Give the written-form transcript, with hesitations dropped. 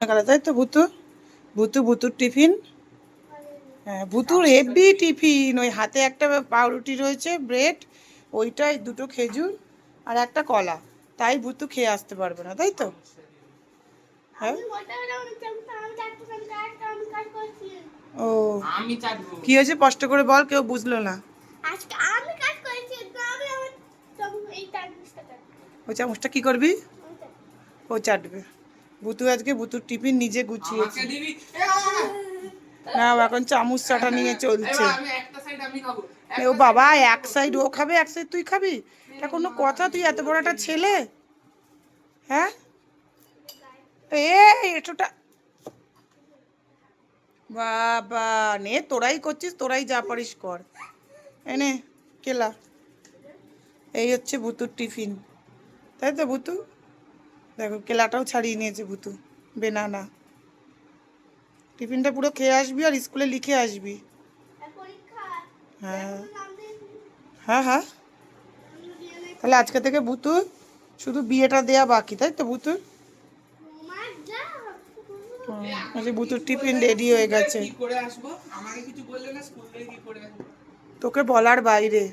তাই তো ভুতু ভুতুর টিফিন। হ্যাঁ, ভুতুর হেভি টিফিন। ওই হাতে একটা পাউরুটি রয়েছে, ব্রেড, ওইটাই দুটো খেজুর আর একটা কলা। তাই ভুতু খেয়ে আসতে পারবে না, তাই তো? হ্যাঁ। ও, কি হয়েছে স্পষ্ট করে বল, কেউ বুঝলো না। ওই চামচটা কি করবি? ও চাটবে। ভুতু আজকে ভুতুর টিফিন নিজে গুছিয়েছে। না, এখন চামচ চাটা নিয়ে চলছে। ও বাবা, এক সাইড ও খাবে, এক সাইড তুই খাবি? এটা কোনো কথা? তুই এত বড় একটা ছেলে। হ্যাঁ, এটোটা বাবা, নে তোরাই করছিস, তোরাই যা পারিস কর। এনে কেলা। এই হচ্ছে ভুতুর টিফিন, তাই তো ভুতু? দেখো কেলাটাও ছাড়িয়ে নিয়েছে ভুতু। বেনানা টিফিনটা পুরো খেয়ে আসবি আর স্কুলে লিখে আসবি। হ্যাঁ হ্যাঁ হ্যাঁ। তাহলে আজকে থেকে ভুতু শুধু বিয়েটা দেয়া বাকি, তাই তো ভুতুর? ভুতুর টিফিন রেডি হয়ে গেছে, তোকে বলার বাইরে।